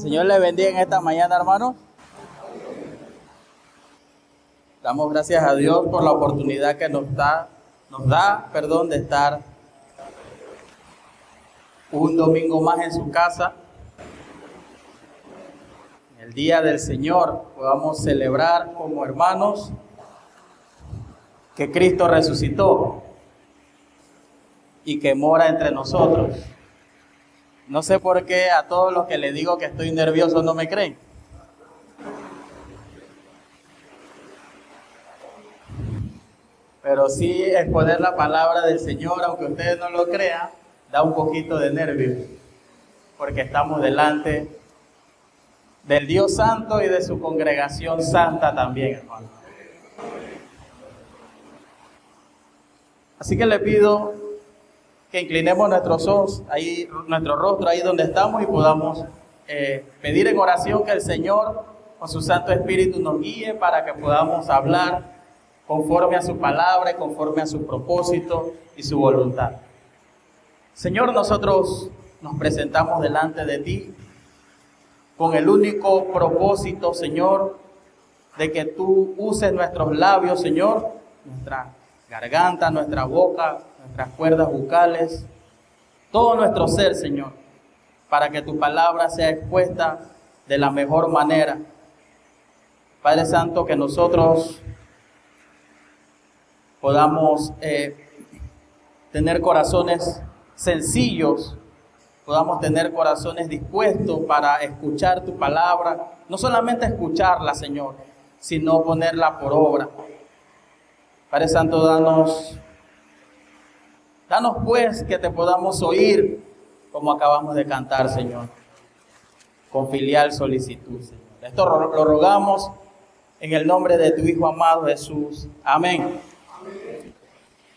Señor le bendiga en esta mañana, hermanos. Damos gracias a Dios por la oportunidad que nos da de estar un domingo más en su casa. El día del Señor podamos celebrar como hermanos que Cristo resucitó y que mora entre nosotros. No sé por qué a todos los que les digo que estoy nervioso no me creen. Pero sí exponer la palabra del Señor, aunque ustedes no lo crean, da un poquito de nervios, porque estamos delante del Dios Santo y de su congregación santa también, hermano. Así que le pido que inclinemos nuestros ojos, ahí, nuestro rostro ahí donde estamos y podamos pedir en oración que el Señor con su Santo Espíritu nos guíe para que podamos hablar conforme a su palabra y conforme a su propósito y su voluntad. Señor, nosotros nos presentamos delante de ti con el único propósito, Señor, de que tú uses nuestros labios, Señor, nuestra garganta, nuestra boca, nuestras cuerdas bucales, todo nuestro ser, Señor, para que tu palabra sea expuesta de la mejor manera. Padre Santo, que nosotros podamos tener corazones sencillos, podamos tener corazones dispuestos para escuchar tu palabra, no solamente escucharla, Señor, sino ponerla por obra. Padre Santo, danos pues que te podamos oír como acabamos de cantar, Señor, con filial solicitud, Señor. Esto lo rogamos en el nombre de tu Hijo amado Jesús. Amén.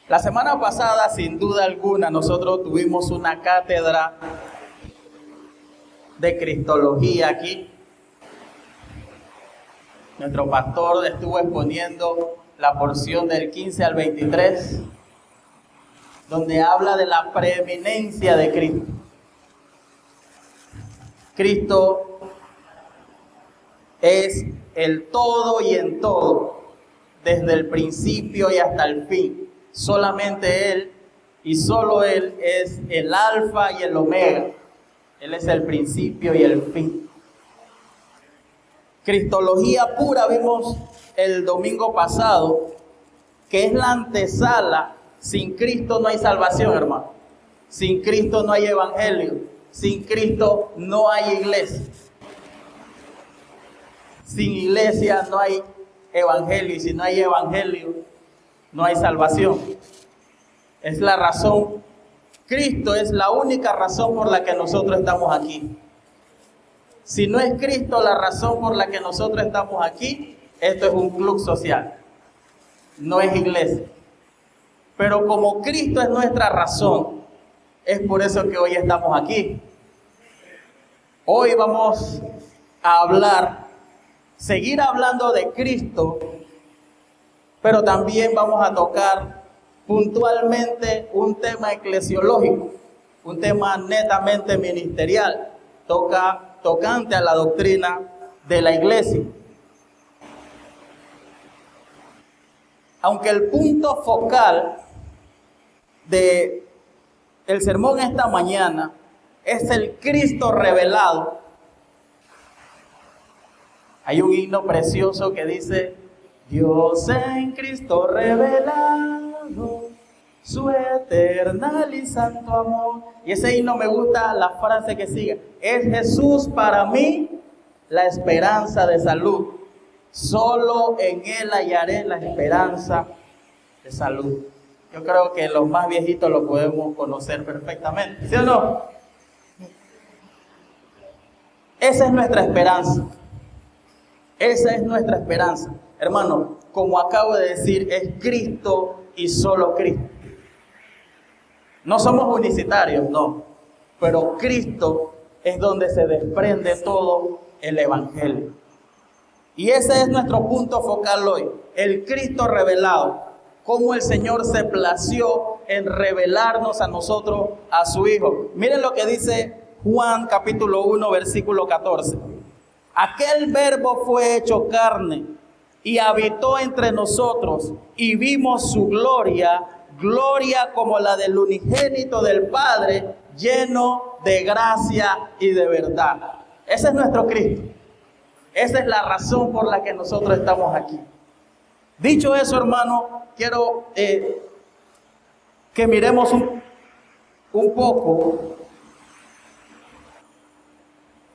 La semana pasada, sin duda alguna, nosotros tuvimos una cátedra de Cristología aquí. Nuestro pastor estuvo exponiendo la porción del 15 al 23, donde habla de la preeminencia de Cristo. Cristo es el todo y en todo, desde el principio y hasta el fin. Solamente Él y solo Él es el alfa y el omega. Él es el principio y el fin. Cristología pura vimos el domingo pasado, que es la antesala. Sin Cristo no hay salvación, hermano. Sin Cristo no hay evangelio. Sin Cristo no hay iglesia. Sin iglesia no hay evangelio. Y si no hay evangelio, no hay salvación. Es la razón. Cristo es la única razón por la que nosotros estamos aquí. Si no es Cristo la razón por la que nosotros estamos aquí, esto es un club social. No es iglesia. Pero como Cristo es nuestra razón, es por eso que hoy estamos aquí. Hoy vamos a seguir hablando de Cristo, pero también vamos a tocar puntualmente un tema eclesiológico, un tema netamente ministerial, tocante a la doctrina de la iglesia. Aunque el punto focal de el sermón esta mañana es el Cristo revelado, hay un himno precioso que dice: Dios en Cristo revelado, su eternal y santo amor. Y ese himno me gusta la frase que sigue: es Jesús para mí la esperanza de salud. Solo en Él hallaré la esperanza de salud. Yo creo que los más viejitos lo podemos conocer perfectamente, ¿sí o no? Esa es nuestra esperanza. Esa es nuestra esperanza. Hermano, como acabo de decir, es Cristo y solo Cristo. No somos unicitarios, no. Pero Cristo es donde se desprende todo el evangelio. Y ese es nuestro punto focal hoy. El Cristo revelado. Cómo el Señor se plació en revelarnos a nosotros, a su Hijo. Miren lo que dice Juan capítulo 1, versículo 14. Aquel verbo fue hecho carne y habitó entre nosotros y vimos su gloria, gloria como la del unigénito del Padre, lleno de gracia y de verdad. Ese es nuestro Cristo. Esa es la razón por la que nosotros estamos aquí. Dicho eso, hermano, quiero que miremos un poco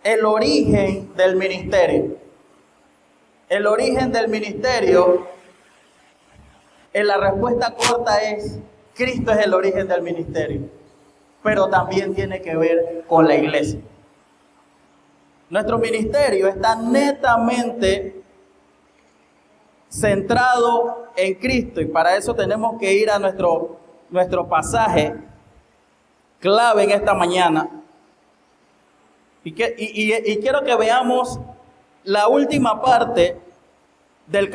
el origen del ministerio. El origen del ministerio, en la respuesta corta es, Cristo es el origen del ministerio, pero también tiene que ver con la iglesia. Nuestro ministerio está netamente centrado en Cristo y para eso tenemos que ir a nuestro pasaje clave en esta mañana. Y quiero que veamos la última parte del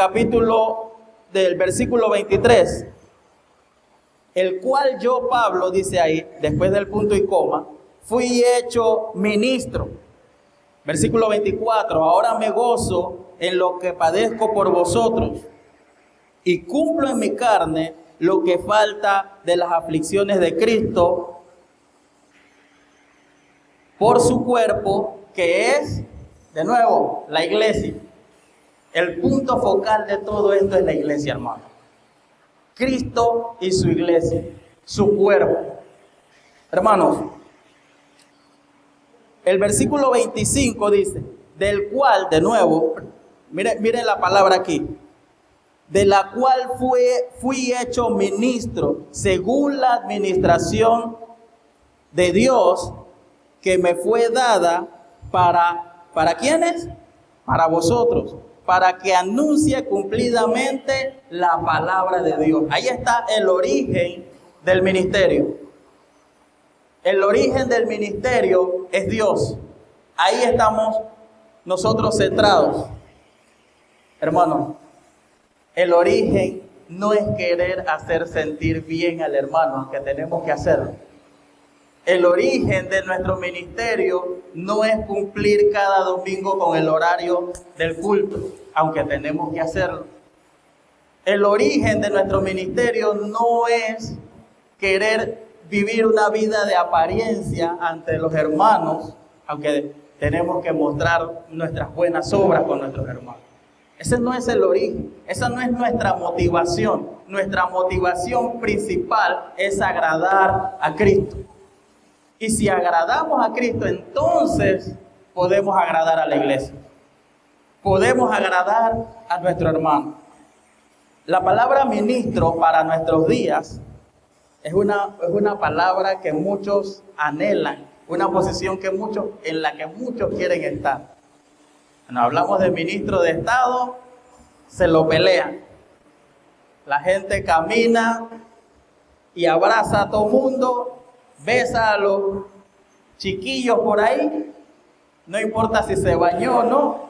del versículo 23, el cual yo, Pablo, dice ahí, después del punto y coma, fui hecho ministro. Versículo 24, ahora me gozo en lo que padezco por vosotros y cumplo en mi carne lo que falta de las aflicciones de Cristo por su cuerpo, que es, de nuevo, la iglesia. El punto focal de todo esto es la iglesia, hermano. Cristo y su iglesia, su cuerpo. Hermanos, el versículo 25 dice, del cual, de nuevo, miren la palabra aquí, de la cual fui hecho ministro según la administración de Dios que me fue dada ¿para quiénes? Para vosotros, para que anuncie cumplidamente la palabra de Dios. Ahí está el origen del ministerio. El origen del ministerio es Dios. Ahí estamos nosotros centrados. Hermanos, el origen no es querer hacer sentir bien al hermano, aunque tenemos que hacerlo. El origen de nuestro ministerio no es cumplir cada domingo con el horario del culto, aunque tenemos que hacerlo. El origen de nuestro ministerio no es querer vivir una vida de apariencia ante los hermanos, aunque tenemos que mostrar nuestras buenas obras con nuestros hermanos. Ese no es el origen, esa no es nuestra motivación. Nuestra motivación principal es agradar a Cristo. Y si agradamos a Cristo, entonces podemos agradar a la iglesia. Podemos agradar a nuestro hermano. La palabra ministro para nuestros días es una palabra que muchos anhelan, una posición en la que muchos quieren estar. Cuando hablamos de ministro de Estado, se lo pelean. La gente camina y abraza a todo mundo, besa a los chiquillos por ahí, no importa si se bañó o no.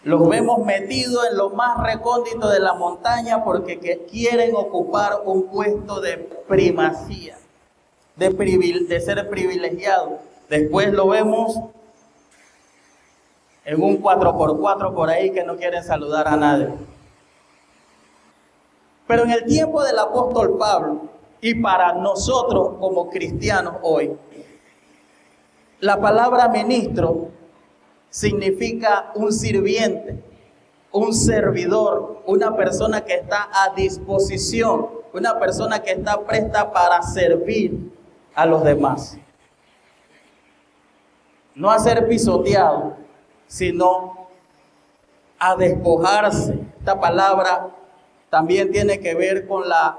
Los vemos metidos en lo más recóndito de la montaña porque quieren ocupar un puesto de primacía, de ser privilegiados. Después lo vemos en un 4x4 por ahí que no quieren saludar a nadie. Pero en el tiempo del apóstol Pablo, y para nosotros como cristianos hoy, la palabra ministro significa un sirviente, un servidor, una persona que está a disposición, una persona que está presta para servir a los demás. No a ser pisoteado, sino a despojarse. Esta palabra también tiene que ver con la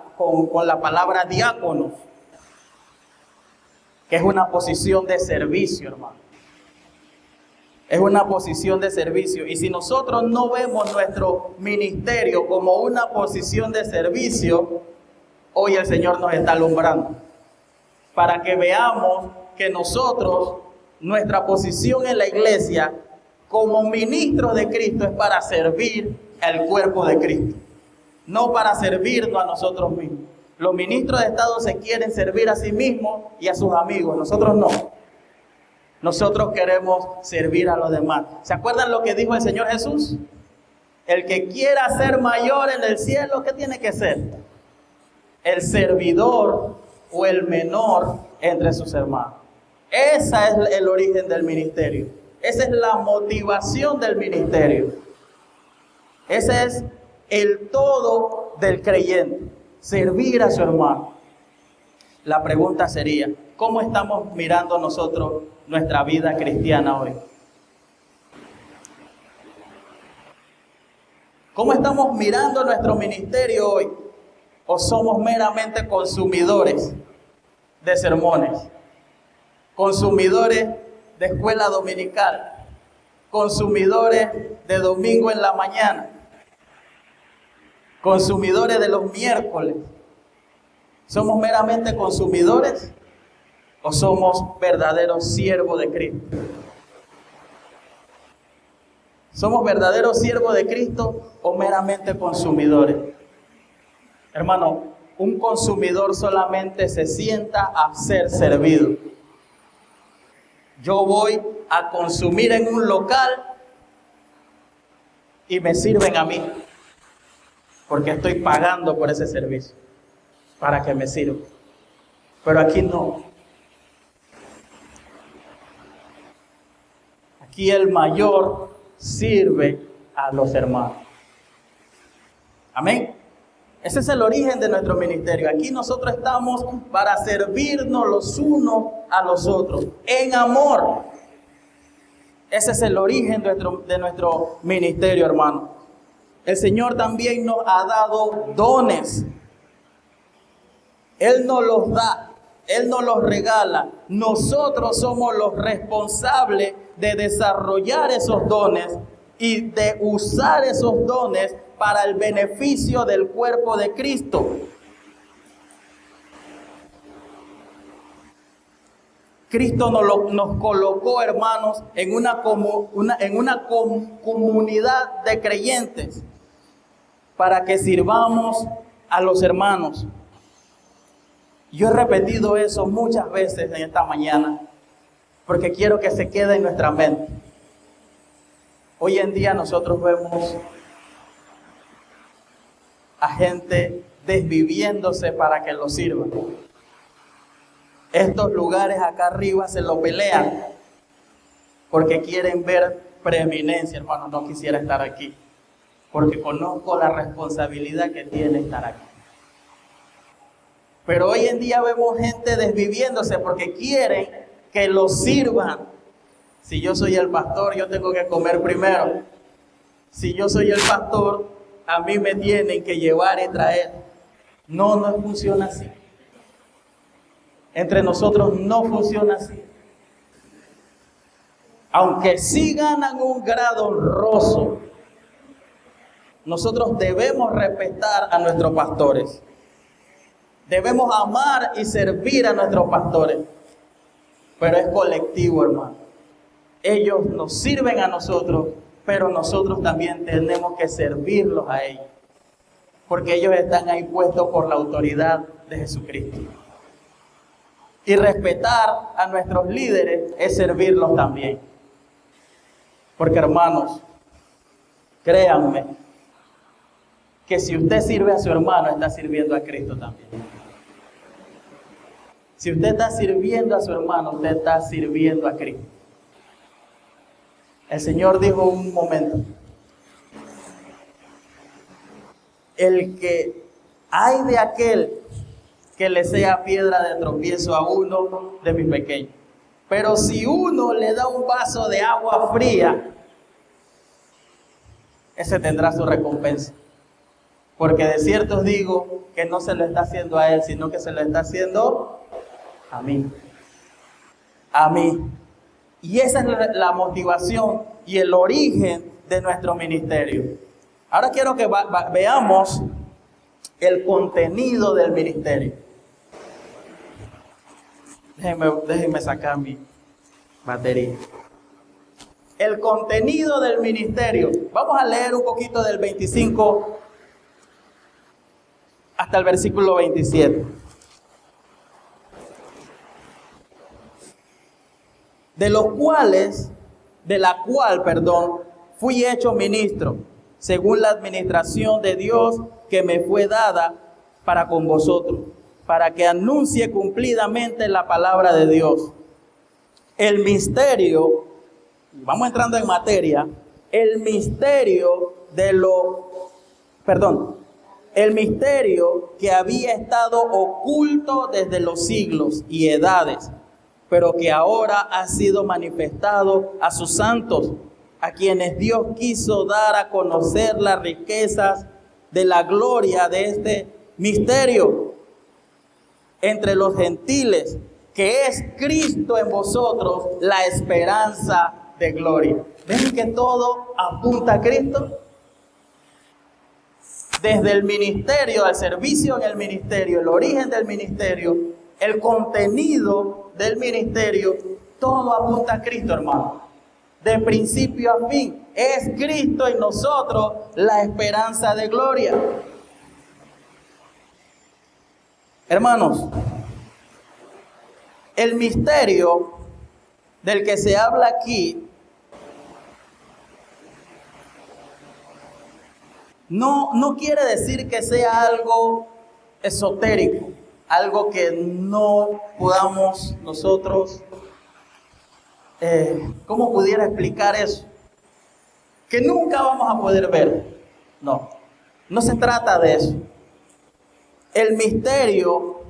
palabra diáconos, que es una posición de servicio, hermano. Es una posición de servicio. Y si nosotros no vemos nuestro ministerio como una posición de servicio, hoy el Señor nos está alumbrando. Para que veamos que nosotros, nuestra posición en la iglesia, como ministros de Cristo, es para servir al cuerpo de Cristo. No para servirnos a nosotros mismos. Los ministros de Estado se quieren servir a sí mismos y a sus amigos. Nosotros no. Nosotros queremos servir a los demás. ¿Se acuerdan lo que dijo el Señor Jesús? El que quiera ser mayor en el cielo, ¿qué tiene que ser? El servidor o el menor entre sus hermanos. Ese es el origen del ministerio. Esa es la motivación del ministerio. Ese es el todo del creyente. Servir a su hermano. La pregunta sería, ¿cómo estamos mirando nosotros nuestra vida cristiana hoy? ¿Cómo estamos mirando nuestro ministerio hoy? ¿O somos meramente consumidores de sermones? Consumidores de escuela dominical. Consumidores de domingo en la mañana. Consumidores de los miércoles. ¿Somos meramente consumidores o somos verdaderos siervos de Cristo? ¿Somos verdaderos siervos de Cristo o meramente consumidores? Hermano, un consumidor solamente se sienta a ser servido. Yo voy a consumir en un local y me sirven a mí, porque estoy pagando por ese servicio, para que me sirva. Pero aquí no. Aquí el mayor sirve a los hermanos. Amén. Ese es el origen de nuestro ministerio. Aquí nosotros estamos para servirnos los unos a los otros, en amor. Ese es el origen de nuestro ministerio, hermano. El Señor también nos ha dado dones. Él nos los da, Él nos los regala. Nosotros somos los responsables de desarrollar esos dones y de usar esos dones para el beneficio del cuerpo de Cristo. Cristo nos colocó, hermanos, en una comunidad de creyentes para que sirvamos a los hermanos. Yo he repetido eso muchas veces en esta mañana porque quiero que se quede en nuestra mente. Hoy en día nosotros vemos a gente desviviéndose para que lo sirvan. Estos lugares acá arriba se lo pelean porque quieren ver preeminencia. Hermano, no quisiera estar aquí porque conozco la responsabilidad que tiene estar aquí. Pero hoy en día vemos gente desviviéndose porque quieren que lo sirvan. Si yo soy el pastor, yo tengo que comer primero. Si yo soy el pastor, a mí me tienen que llevar y traer. No funciona así. Entre nosotros no funciona así. Aunque sí ganan un grado honroso, nosotros debemos respetar a nuestros pastores. Debemos amar y servir a nuestros pastores. Pero es colectivo, hermano. Ellos nos sirven a nosotros, pero nosotros también tenemos que servirlos a ellos. Porque ellos están ahí puestos por la autoridad de Jesucristo. Y respetar a nuestros líderes es servirlos también. Porque, hermanos, créanme que si usted sirve a su hermano, está sirviendo a Cristo también. Si usted está sirviendo a su hermano, usted está sirviendo a Cristo. El Señor dijo un momento: el que hay de aquel que le sea piedra de tropiezo a uno de mis pequeños. Pero si uno le da un vaso de agua fría, ese tendrá su recompensa. Porque de cierto os digo que no se lo está haciendo a él, sino que se lo está haciendo a mí. A mí. Y esa es la motivación y el origen de nuestro ministerio. Ahora quiero que veamos el contenido del ministerio. Déjenme sacar mi batería. El contenido del ministerio. Vamos a leer un poquito del 25 hasta el versículo 27. De la cual, fui hecho ministro, según la administración de Dios que me fue dada para con vosotros, para que anuncie cumplidamente la palabra de Dios. El misterio, vamos entrando en materia, el misterio que había estado oculto desde los siglos y edades, pero que ahora ha sido manifestado a sus santos, a quienes Dios quiso dar a conocer las riquezas de la gloria de este misterio entre los gentiles, que es Cristo en vosotros, la esperanza de gloria. ¿Ven que todo apunta a Cristo? Desde el ministerio, al servicio en el ministerio, el origen del ministerio, el contenido del ministerio, todo apunta a Cristo, hermano. De principio a fin, es Cristo en nosotros la esperanza de gloria. Hermanos, el misterio del que se habla aquí no quiere decir que sea algo esotérico, algo que no podamos nosotros, ¿cómo pudiera explicar eso? Que nunca vamos a poder ver. No se trata de eso. El misterio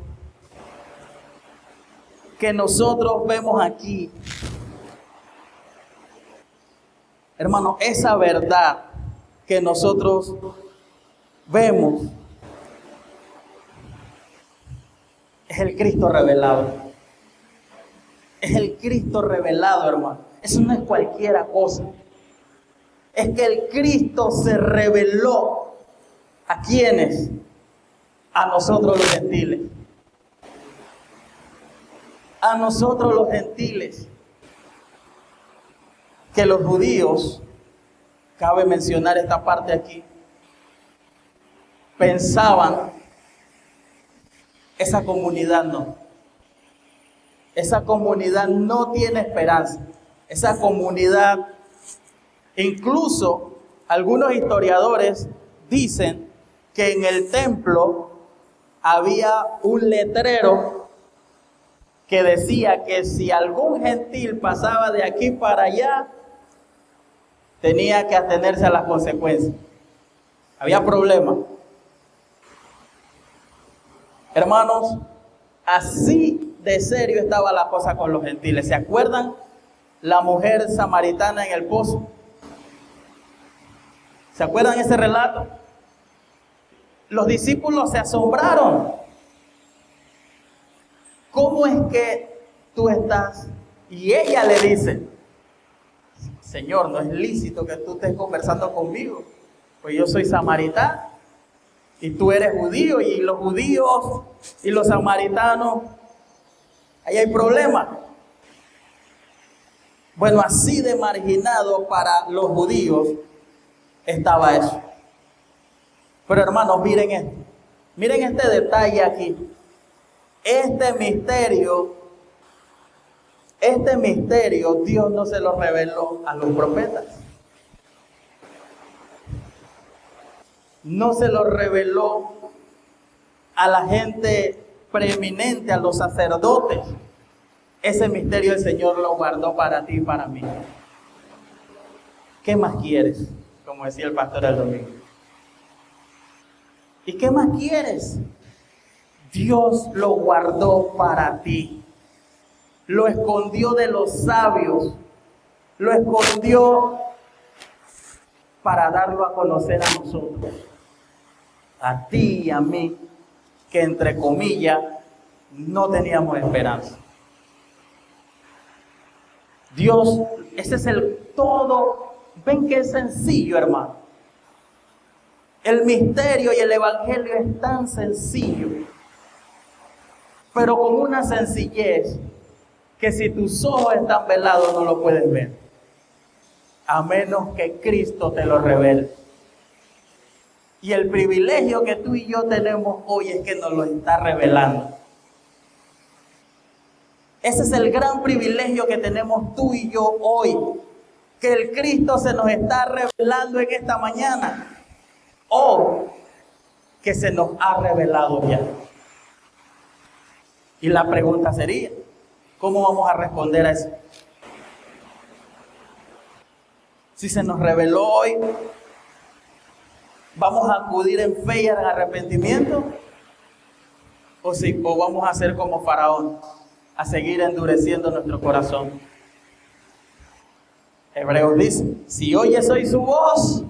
que nosotros vemos aquí, hermano, esa verdad que nosotros vemos es el Cristo revelado. Es el Cristo revelado, hermano. Eso no es cualquiera cosa. Es que el Cristo se reveló. ¿A quiénes? A nosotros los gentiles. A nosotros los gentiles. Que los judíos, cabe mencionar esta parte aquí, pensaban, esa comunidad no. Esa comunidad no tiene esperanza. Esa comunidad, incluso algunos historiadores dicen que en el templo había un letrero que decía que si algún gentil pasaba de aquí para allá, tenía que atenerse a las consecuencias. Había problemas. Hermanos, así de serio estaba la cosa con los gentiles. ¿Se acuerdan la mujer samaritana en el pozo? ¿Se acuerdan ese relato? Los discípulos se asombraron. ¿Cómo es que tú estás? Y ella le dice: Señor, no es lícito que tú estés conversando conmigo, pues yo soy samaritana y tú eres judío, y los judíos y los samaritanos, ahí hay problemas. Bueno, así de marginado para los judíos estaba eso. Pero hermanos, miren esto. Miren este detalle aquí. Este misterio Dios no se lo reveló a los profetas. No se lo reveló a la gente preeminente, a los sacerdotes. Ese misterio el Señor lo guardó para ti y para mí. ¿Qué más quieres? Como decía el pastor el domingo. ¿Y qué más quieres? Dios lo guardó para ti. Lo escondió de los sabios. Lo escondió para darlo a conocer a nosotros. A ti y a mí, que entre comillas no teníamos esperanza. Dios, ese es el todo. Ven que es sencillo, hermano. El misterio y el evangelio es tan sencillo, pero con una sencillez que si tus ojos están velados no lo puedes ver, a menos que Cristo te lo revele. Y el privilegio que tú y yo tenemos hoy es que nos lo está revelando. Ese es el gran privilegio que tenemos tú y yo hoy, que el Cristo se nos está revelando en esta mañana, o que se nos ha revelado ya. Y la pregunta sería, ¿cómo vamos a responder a eso? Si se nos reveló hoy, ¿vamos a acudir en fe y en arrepentimiento? ¿O vamos a ser como Faraón, a seguir endureciendo nuestro corazón? Hebreos dice, si oyes hoy su voz,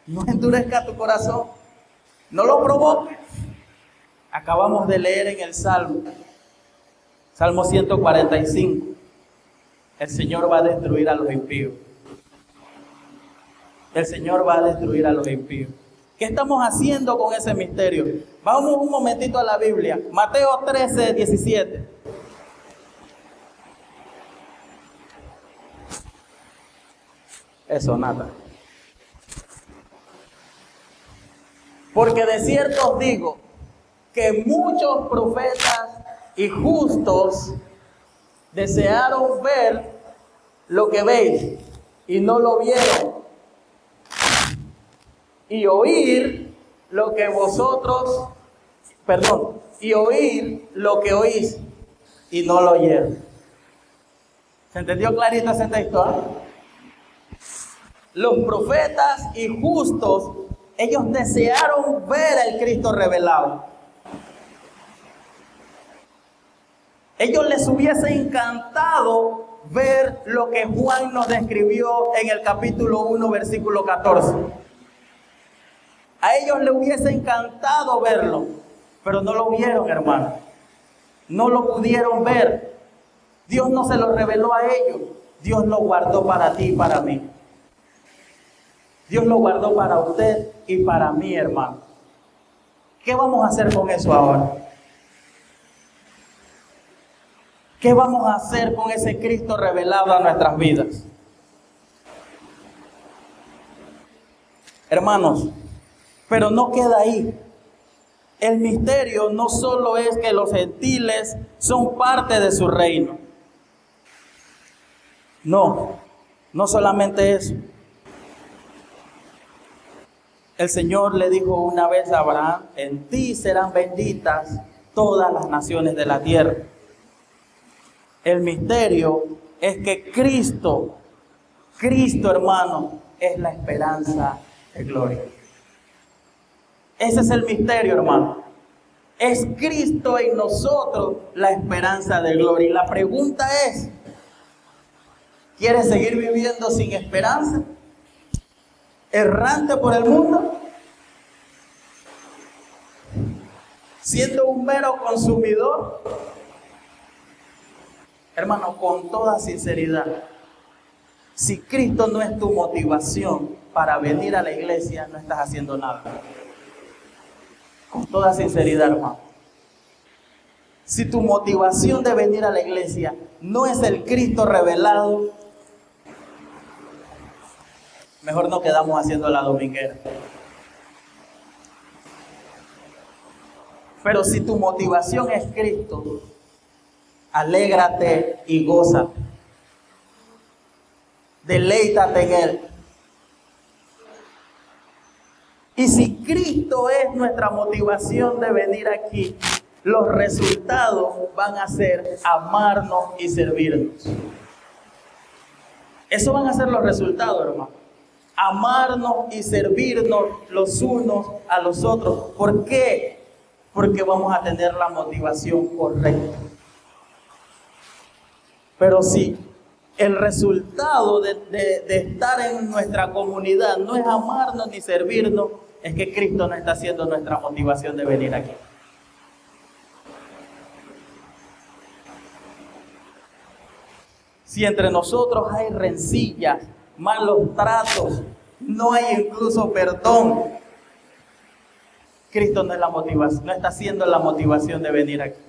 no endurezca tu corazón, no lo provoques. Acabamos de leer en el Salmo 145, el Señor va a destruir a los impíos. El Señor va a destruir a los impíos. ¿Qué estamos haciendo con ese misterio? Vamos un momentito a la Biblia. Mateo 13, 17. Eso, nada. Porque de cierto os digo que muchos profetas y justos desearon ver lo que veis y no lo vieron, y oír lo que oír lo que oís y no lo oyeron. ¿Se entendió clarito ese texto? Los profetas y justos, ellos desearon ver al Cristo revelado. Ellos les hubiese encantado ver lo que Juan nos describió en el capítulo 1, versículo 14. A ellos les hubiese encantado verlo, pero no lo vieron, hermano. No lo pudieron ver. Dios no se lo reveló a ellos. Dios lo guardó para ti y para mí. Dios lo guardó para usted y para mí, hermano. ¿Qué vamos a hacer con eso ahora? ¿Qué vamos a hacer con ese Cristo revelado a nuestras vidas? Hermanos, pero no queda ahí. El misterio no solo es que los gentiles son parte de su reino. No solamente eso. El Señor le dijo una vez a Abraham, en ti serán benditas todas las naciones de la tierra. El misterio es que Cristo, hermano, es la esperanza de gloria. Ese es el misterio, hermano. Es Cristo en nosotros la esperanza de gloria. Y la pregunta es, ¿quieres seguir viviendo sin esperanza? ¿Errante por el mundo? ¿Siendo un mero consumidor? Hermano, con toda sinceridad, si Cristo no es tu motivación para venir a la iglesia, no estás haciendo nada. Con toda sinceridad, hermano. Si tu motivación de venir a la iglesia no es el Cristo revelado, mejor no quedamos haciendo la dominguera. Pero si tu motivación es Cristo, alégrate y gózate. Deleítate en Él. Y si Cristo es nuestra motivación de venir aquí, los resultados van a ser amarnos y servirnos. Esos van a ser los resultados, hermano. Amarnos y servirnos los unos a los otros. ¿Por qué? Porque vamos a tener la motivación correcta. Pero si el resultado de estar en nuestra comunidad no es amarnos ni servirnos, es que Cristo no está siendo nuestra motivación de venir aquí. Si entre nosotros hay rencillas, malos tratos, no hay incluso perdón, Cristo no es la motivación, no está siendo la motivación de venir aquí.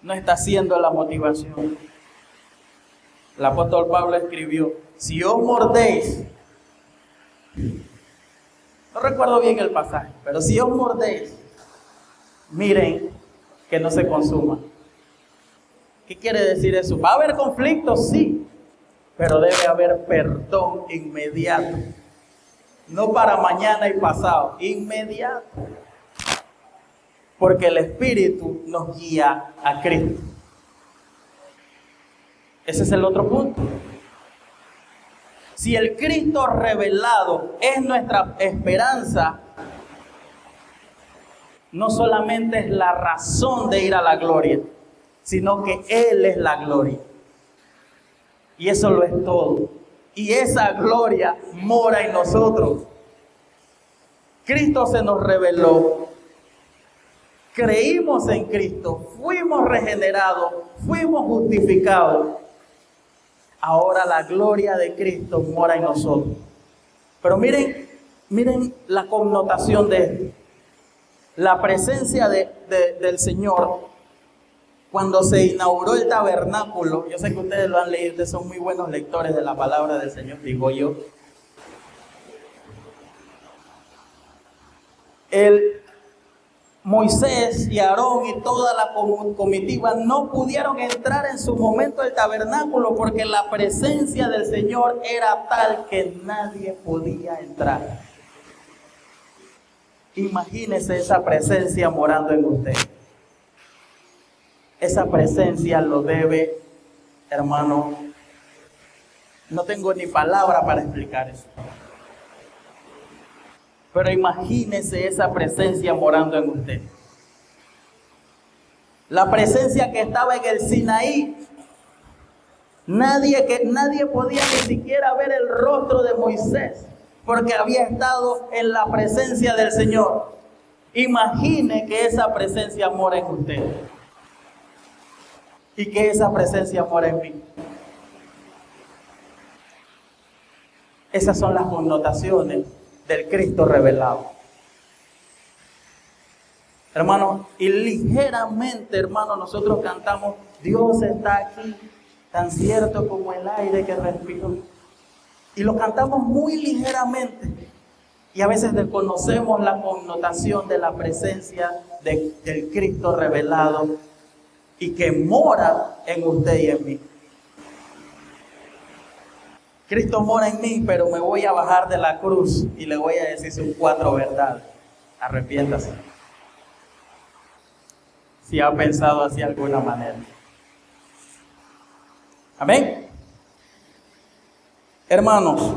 No está siendo la motivación. El apóstol Pablo escribió, si os mordéis No recuerdo bien el pasaje, pero si os mordéis, miren que no se consuma. ¿Qué quiere decir eso? ¿Va a haber conflictos? Sí, pero debe haber perdón inmediato. No para mañana y pasado, inmediato. Porque el Espíritu nos guía a Cristo. Ese es el otro punto. Si el Cristo revelado es nuestra esperanza, no solamente es la razón de ir a la gloria, sino que Él es la gloria. Y eso lo es todo. Y esa gloria mora en nosotros. Cristo se nos reveló. Creímos en Cristo. Fuimos regenerados. Fuimos justificados. Ahora la gloria de Cristo mora en nosotros. Pero miren la connotación de esto. La presencia del Señor, cuando se inauguró el tabernáculo, yo sé que ustedes lo han leído, ustedes son muy buenos lectores de la palabra del Señor, digo yo. Moisés y Aarón y toda la comitiva no pudieron entrar en su momento al tabernáculo porque la presencia del Señor era tal que nadie podía entrar. Imagínese esa presencia morando en usted. Esa presencia lo debe, hermano, no tengo ni palabra para explicar eso. Pero imagínese esa presencia morando en usted. La presencia que estaba en el Sinaí. Nadie podía ni siquiera ver el rostro de Moisés, porque había estado en la presencia del Señor. Imagine que esa presencia mora en usted. Y que esa presencia mora en mí. Esas son las connotaciones del Cristo revelado. Hermano, y ligeramente, hermano, nosotros cantamos, Dios está aquí, tan cierto como el aire que respiro. Y lo cantamos muy ligeramente. Y a veces desconocemos la connotación de la presencia del Cristo revelado y que mora en usted y en mí. Cristo mora en mí, pero me voy a bajar de la cruz y le voy a decir sus 4 verdades. Arrepiéntase. Si ha pensado así de alguna manera. Amén. Hermanos,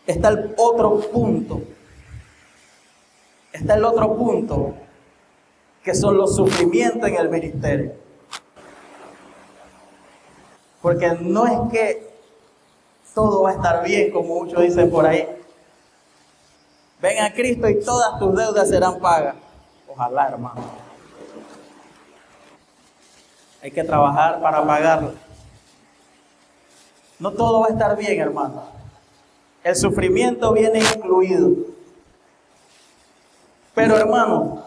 está el otro punto. Está el otro punto, que son los sufrimientos en el ministerio. Porque no es que todo va a estar bien, como muchos dicen por ahí. Ven a Cristo y todas tus deudas serán pagas. Ojalá, hermano. Hay que trabajar para pagarlas. No todo va a estar bien, hermano. El sufrimiento viene incluido. Pero, hermano,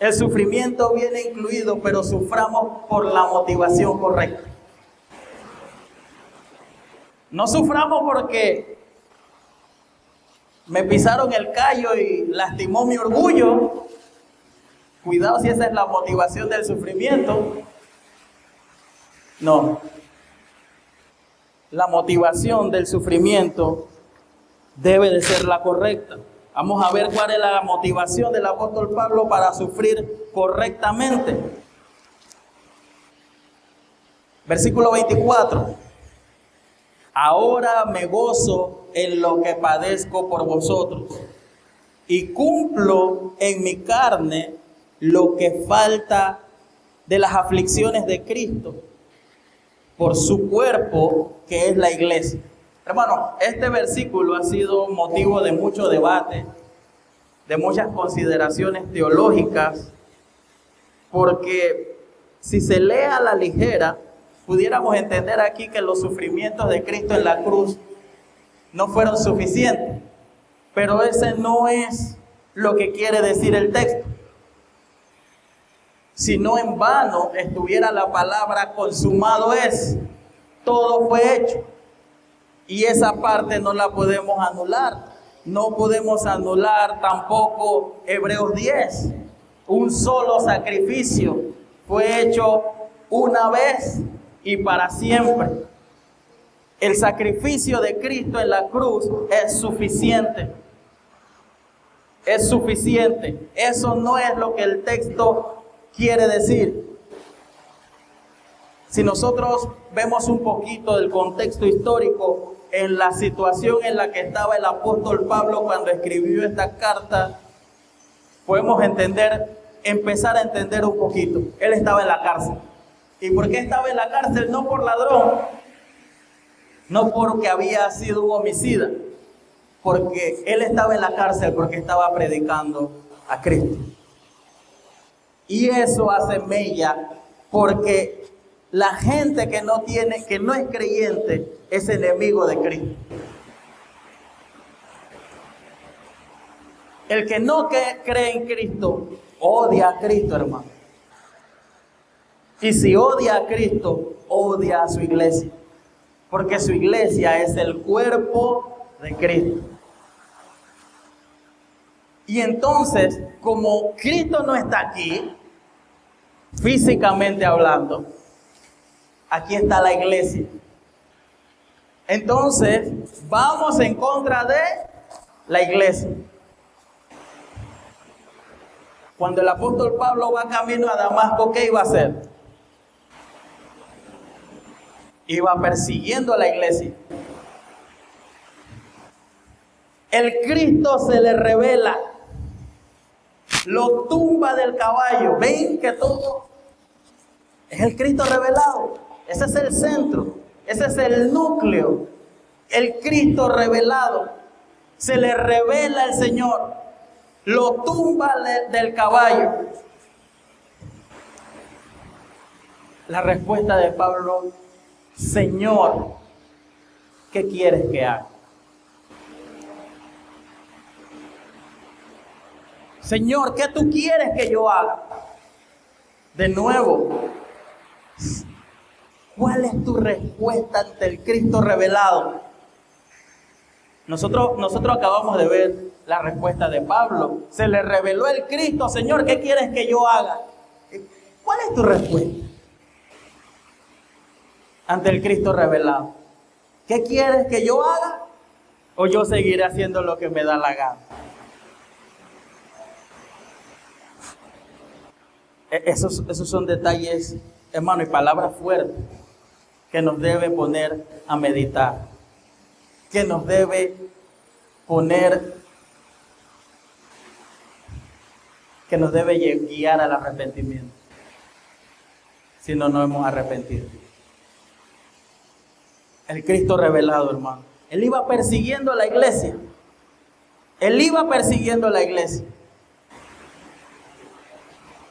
el sufrimiento viene incluido, pero suframos por la motivación correcta. No suframos porque me pisaron el callo y lastimó mi orgullo. Cuidado si esa es la motivación del sufrimiento. No. La motivación del sufrimiento debe de ser la correcta. Vamos a ver cuál es la motivación del apóstol Pablo para sufrir correctamente. Versículo 24. Ahora me gozo en lo que padezco por vosotros y cumplo en mi carne lo que falta de las aflicciones de Cristo por su cuerpo, que es la iglesia. Hermano, este versículo ha sido motivo de mucho debate, de muchas consideraciones teológicas, porque si se lee a la ligera, pudiéramos entender aquí que los sufrimientos de Cristo en la cruz no fueron suficientes. Pero ese no es lo que quiere decir el texto. Si no en vano estuviera la palabra consumado es. todo fue hecho. Y esa parte no la podemos anular. No podemos anular tampoco Hebreos 10. Un solo sacrificio fue hecho una vez y para siempre. El sacrificio de Cristo en la cruz es suficiente. Es suficiente. Eso no es lo que el texto quiere decir. Si nosotros vemos un poquito del contexto histórico en la situación en la que estaba el apóstol Pablo cuando escribió esta carta, podemos empezar a entender un poquito. Él estaba en la cárcel. ¿Y por qué estaba en la cárcel? No por ladrón, no porque había sido un homicida, porque él estaba en la cárcel porque estaba predicando a Cristo. Y eso hace mella porque la gente que no es creyente, es enemigo de Cristo. El que no cree en Cristo, odia a Cristo, hermano. Y si odia a Cristo, odia a su iglesia. Porque su iglesia es el cuerpo de Cristo. Y entonces, como Cristo no está aquí, físicamente hablando, aquí está la iglesia. Entonces, vamos en contra de la iglesia. Cuando el apóstol Pablo va camino a Damasco, ¿qué iba a hacer? Iba persiguiendo a la iglesia. El Cristo se le revela, lo tumba del caballo. Ven que todo es el Cristo revelado. Ese es el centro, ese es el núcleo. El Cristo revelado. Se le revela el Señor, lo tumba del caballo. La respuesta de Pablo: Señor, ¿qué quieres que haga? Señor, ¿qué tú quieres que yo haga? De nuevo, ¿cuál es tu respuesta ante el Cristo revelado? Nosotros acabamos de ver la respuesta de Pablo. Se le reveló el Cristo. Señor, ¿qué quieres que yo haga? ¿Cuál es tu respuesta ante el Cristo revelado? ¿Qué quieres que yo haga? ¿O yo seguiré haciendo lo que me da la gana? Esos son detalles, hermano, y palabras fuertes que nos debe poner a meditar, que nos debe guiar al arrepentimiento, si no nos hemos arrepentido. El Cristo revelado, hermano, Él iba persiguiendo a la iglesia. Él iba persiguiendo a la iglesia.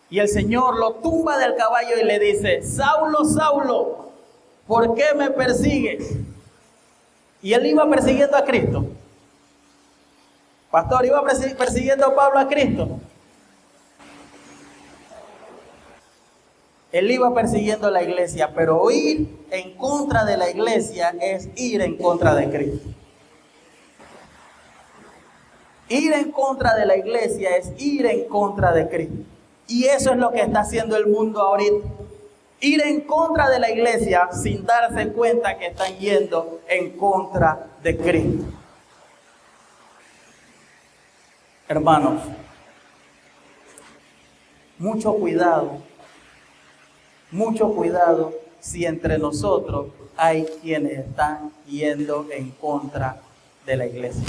Y el Señor lo tumba del caballo y le dice: Saulo, Saulo, ¿por qué me persigues? Y él iba persiguiendo a Cristo. Pastor, ¿iba persiguiendo a Pablo a Cristo? Él iba persiguiendo a la iglesia, pero ir en contra de la iglesia es ir en contra de Cristo. Ir en contra de la iglesia es ir en contra de Cristo. Y eso es lo que está haciendo el mundo ahorita. Ir en contra de la iglesia sin darse cuenta que están yendo en contra de Cristo. Hermanos, mucho cuidado si entre nosotros hay quienes están yendo en contra de la iglesia.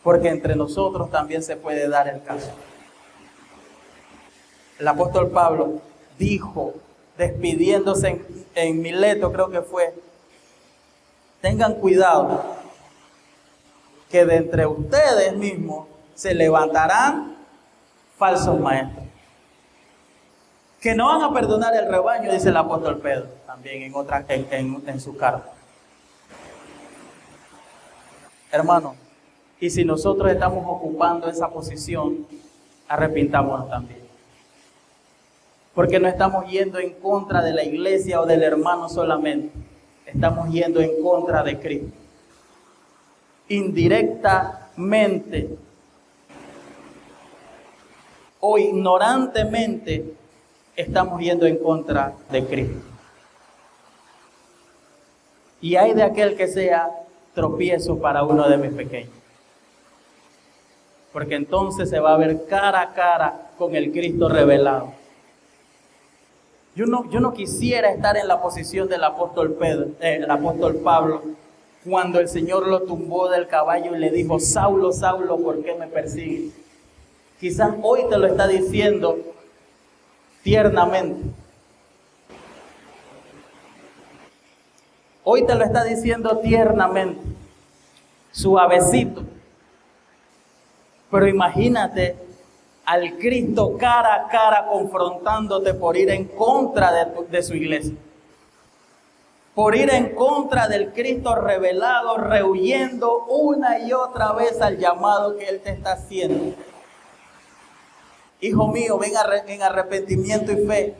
Porque entre nosotros también se puede dar el caso. El apóstol Pablo dijo, despidiéndose en Mileto, creo que fue: tengan cuidado que de entre ustedes mismos se levantarán falsos maestros, que no van a perdonar el rebaño, dice el apóstol Pedro también en su carta. Hermano, y si nosotros estamos ocupando esa posición, arrepintámonos también. Porque no estamos yendo en contra de la iglesia o del hermano solamente. estamos yendo en contra de Cristo. Indirectamente o ignorantemente estamos yendo en contra de Cristo. Y hay de aquel que sea tropiezo para uno de mis pequeños. Porque entonces se va a ver cara a cara con el Cristo revelado. Yo no quisiera estar en la posición del apóstol Pablo, cuando el Señor lo tumbó del caballo y le dijo: Saulo, Saulo, ¿por qué me persigues? Quizás hoy te lo está diciendo tiernamente. Hoy te lo está diciendo tiernamente, suavecito. Pero imagínate al Cristo cara a cara confrontándote por ir en contra de su iglesia. Por ir en contra del Cristo revelado, rehuyendo una y otra vez al llamado que Él te está haciendo. Hijo mío, ven en arrepentimiento y fe.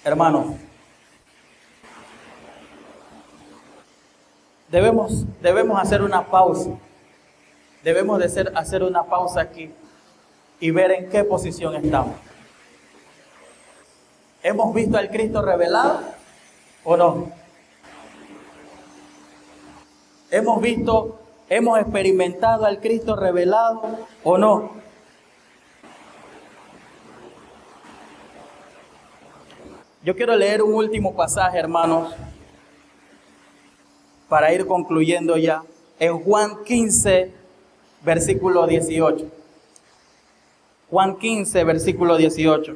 Hermanos, debemos hacer una pausa. Debemos de hacer una pausa aquí y ver en qué posición estamos. ¿Hemos visto al Cristo revelado o no? ¿Hemos experimentado al Cristo revelado o no? Yo quiero leer un último pasaje, hermanos, para ir concluyendo ya. En Juan 15, versículo 18. Juan 15, versículo 18.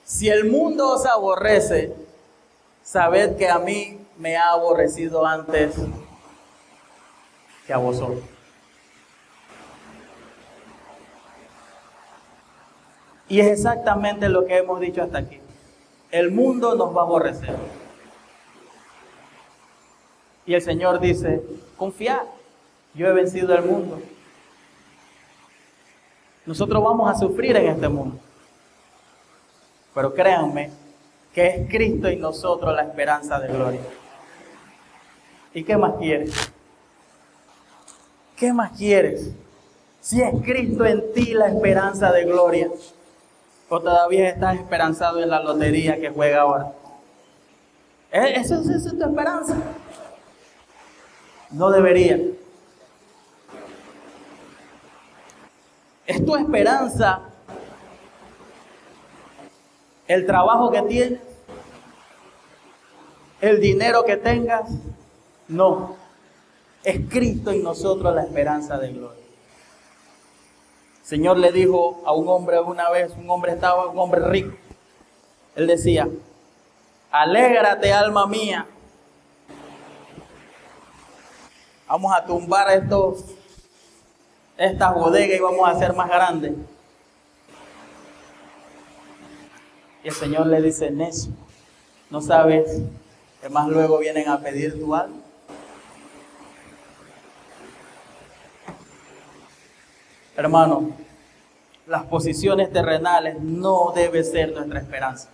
Si el mundo os aborrece, sabed que a mí me ha aborrecido antes que a vosotros. Y es exactamente lo que hemos dicho hasta aquí. El mundo nos va a aborrecer. Y el Señor dice: confiad, yo he vencido el mundo. Nosotros vamos a sufrir en este mundo. Pero créanme que es Cristo en nosotros la esperanza de gloria. ¿Y qué más quieres? ¿Qué más quieres? Si es Cristo en ti la esperanza de gloria. ¿O todavía estás esperanzado en la lotería que juega ahora? ¿Eso es tu esperanza? No debería. ¿Es tu esperanza el trabajo que tienes? ¿El dinero que tengas? No. Es Cristo en nosotros la esperanza de gloria. El Señor le dijo a un hombre una vez, un hombre rico. Él decía: alégrate, alma mía. Vamos a tumbar estas bodegas y vamos a hacer más grandes. Y el Señor le dice: necio, ¿no sabes que más luego vienen a pedir tu alma? Hermano, las posiciones terrenales no deben ser nuestra esperanza.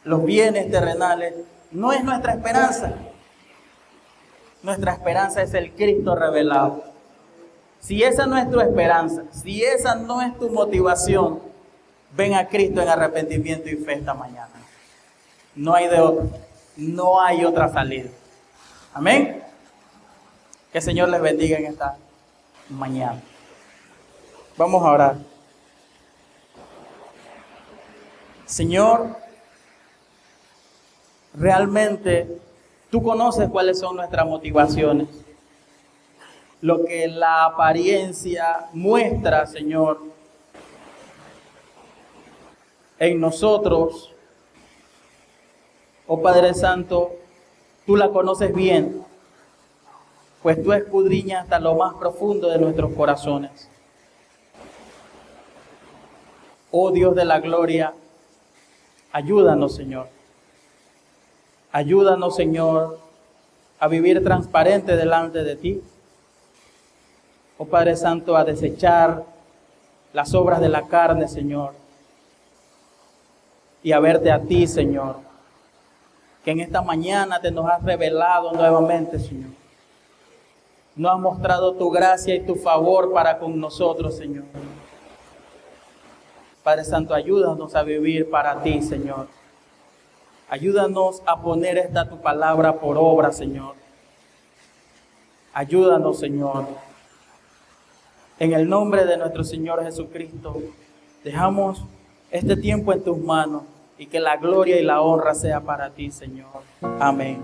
Los bienes terrenales no es nuestra esperanza. Nuestra esperanza es el Cristo revelado. Si esa no es tu esperanza, si esa no es tu motivación, ven a Cristo en arrepentimiento y fe esta mañana. No hay de otra. No hay otra salida. Amén. Que el Señor les bendiga en esta mañana. Vamos a orar. Señor, realmente tú conoces cuáles son nuestras motivaciones. Lo que la apariencia muestra, Señor, en nosotros. Oh Padre Santo, tú la conoces bien, pues tú escudriñas hasta lo más profundo de nuestros corazones. Oh Dios de la gloria, ayúdanos, Señor. Ayúdanos, Señor, a vivir transparente delante de ti. oh Padre Santo, a desechar las obras de la carne, Señor, y a verte a ti, Señor, que en esta mañana te nos has revelado nuevamente, Señor. Nos has mostrado tu gracia y tu favor para con nosotros, Señor. Padre Santo, ayúdanos a vivir para ti, Señor. Ayúdanos a poner esta tu palabra por obra, Señor. Ayúdanos, Señor. En el nombre de nuestro Señor Jesucristo, dejamos este tiempo en tus manos y que la gloria y la honra sea para ti, Señor. Amén.